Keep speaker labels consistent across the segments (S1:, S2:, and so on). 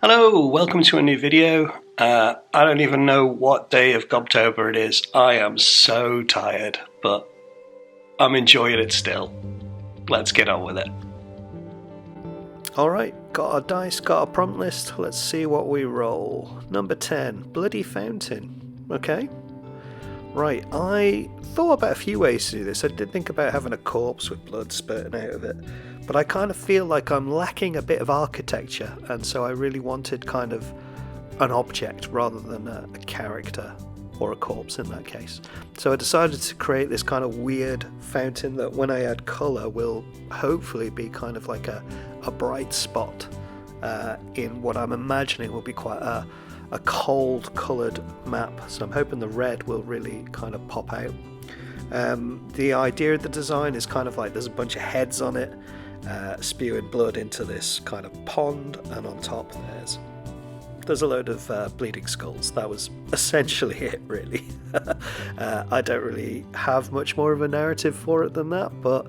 S1: Hello, welcome to a new video. I don't even know what day of Gobtober it is. I am so tired, but I'm enjoying it still. Let's get on with it. Alright, got our dice, got our prompt list. Let's see what we roll. Number 10, Bloody Fountain. Okay. Right, I thought about a few ways to do this. I did think about having a corpse with blood spurting out of it, but I kind of feel like I'm lacking a bit of architecture, and so I really wanted kind of an object rather than a character, or a corpse in that case. So I decided to create this kind of weird fountain that when I add colour will hopefully be kind of like a bright spot in what I'm imagining will be quite a cold coloured map. So I'm hoping the red will really kind of pop out. The idea of the design is kind of like there's a bunch of heads on it spewing blood into this kind of pond, and on top there's a load of bleeding skulls. That was essentially it, really. I don't really have much more of a narrative for it than that, but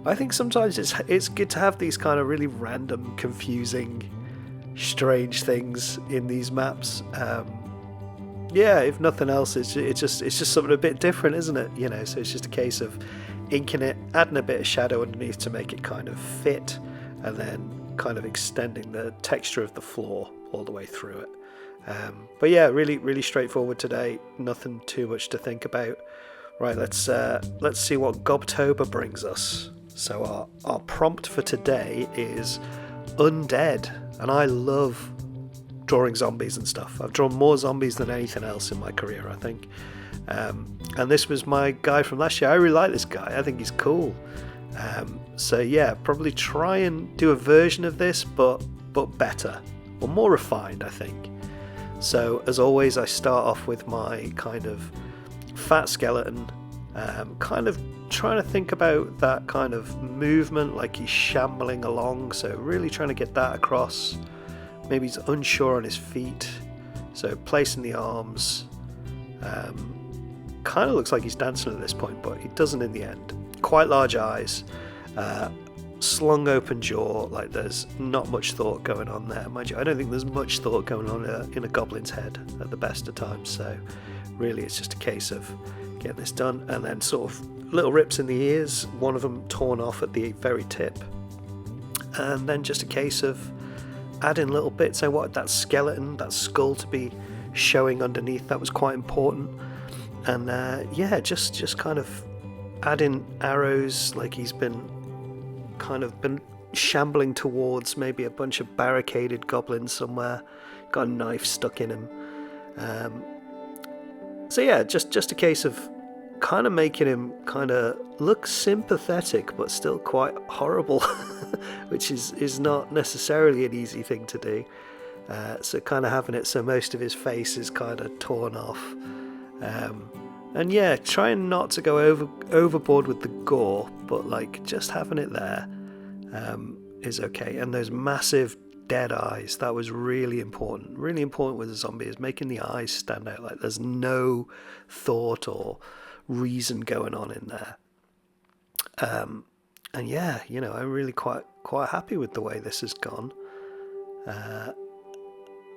S1: I think sometimes it's good to have these kind of really random, confusing, strange things in these maps. Yeah, if nothing else, it's just something a bit different, isn't it? You know, so it's just a case of inking it, adding a bit of shadow underneath to make it kind of fit, and then kind of extending the texture of the floor all the way through it. But yeah, really straightforward today. Nothing too much to think about. Right, let's see what Gobtober brings us. So our prompt for today is undead, and I love drawing zombies and stuff. I've drawn more zombies than anything else in my career, I think. And this was my guy from last year. I really like this guy. I think he's cool. So yeah, probably try and do a version of this, but better, or more refined, I think. So as always, I start off with my kind of fat skeleton, kind of trying to think about that kind of movement, like he's shambling along, so really trying to get that across. Maybe he's unsure on his feet, so placing the arms. Kind of looks like he's dancing at this point, but he doesn't in the end. Quite large eyes, slung open jaw, like there's not much thought going on there. Mind you, I don't think there's much thought going on in a goblin's head at the best of times, so really it's just a case of getting this done. And then sort of little rips in the ears, one of them torn off at the very tip, and then just a case of adding little bits. I wanted that skeleton, that skull to be showing underneath. That was quite important. And yeah, just kind of adding arrows, like he's been shambling towards maybe a bunch of barricaded goblins somewhere, got a knife stuck in him. So yeah, just a case of kind of making him kind of look sympathetic but still quite horrible, which is not necessarily an easy thing to do. So kind of having it so most of his face is kind of torn off. And yeah, trying not to go overboard with the gore, but like just having it there is okay. And those massive dead eyes, that was really important. Really important with a zombie is making the eyes stand out, like there's no thought or reason going on in there. And yeah, you know, I'm really quite happy with the way this has gone.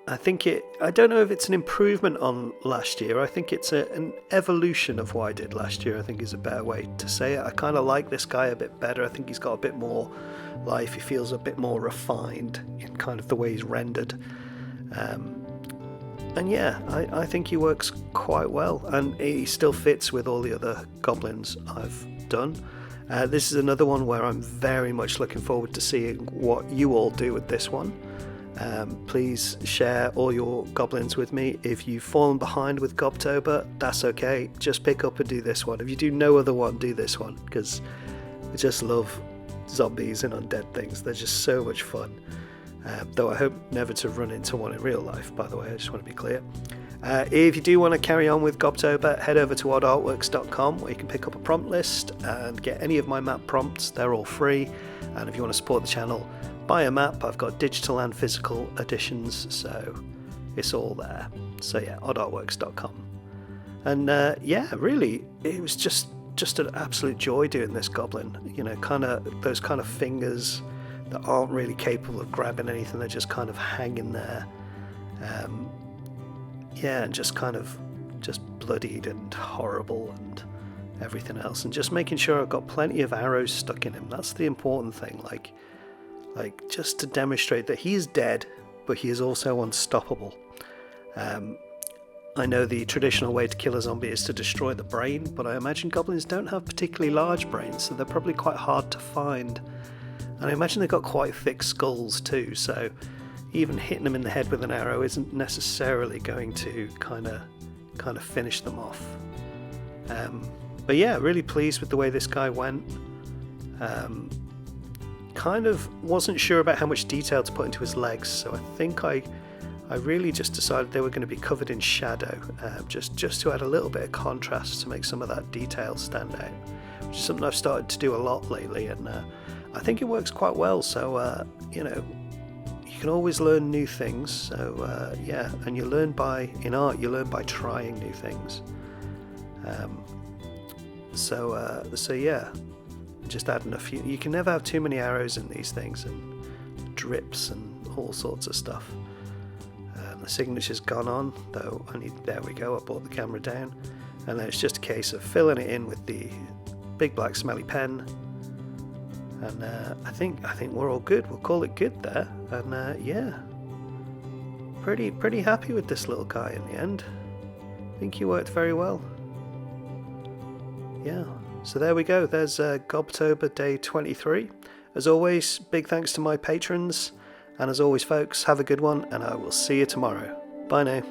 S1: I don't know if it's an improvement on last year. I think it's an evolution of what I did last year, I think is a better way to say it. I kind of like this guy a bit better. I think he's got a bit more life. He feels a bit more refined in kind of the way he's rendered. And yeah, I think he works quite well, and he still fits with all the other goblins I've done. This is another one where I'm very much looking forward to seeing what you all do with this one. Please share all your goblins with me. If you've fallen behind with Gobtober, that's okay. Just pick up and do this one. If you do no other one, do this one, because I just love zombies and undead things. They're just so much fun. Though I hope never to run into one in real life, by the way. I just want to be clear. If you do want to carry on with Gobtober, head over to oddartworks.com, where you can pick up a prompt list and get any of my map prompts. They're all free. And if you want to support the channel, buy a map. I've got digital and physical editions, so it's all there. So yeah, oddartworks.com. And yeah, really, it was just an absolute joy doing this goblin. You know, kind of those kind of fingers that aren't really capable of grabbing anything. They're just kind of hanging there. Yeah, and just kind of just bloodied and horrible and everything else. And just making sure I've got plenty of arrows stuck in him. That's the important thing. Like just to demonstrate that he's dead, but he is also unstoppable. I know the traditional way to kill a zombie is to destroy the brain, but I imagine goblins don't have particularly large brains, so they're probably quite hard to find. And I imagine they've got quite thick skulls too, so even hitting them in the head with an arrow isn't necessarily going to kind of finish them off. But yeah, really pleased with the way this guy went. Kind of wasn't sure about how much detail to put into his legs, so I think I really just decided they were going to be covered in shadow, just to add a little bit of contrast to make some of that detail stand out, which is something I've started to do a lot lately, and I think it works quite well. So you know, you can always learn new things. So yeah, and in art you learn by trying new things. So yeah, just adding a few. You can never have too many arrows in these things, and drips and all sorts of stuff. The signature's gone on, though. There we go. I brought the camera down, and then it's just a case of filling it in with the big black smelly pen. And I think we're all good. We'll call it good there. And yeah, pretty happy with this little guy in the end. I think he worked very well. Yeah. So there we go. There's Gobtober day 23. As always, big thanks to my patrons. And as always, folks, have a good one, and I will see you tomorrow. Bye now.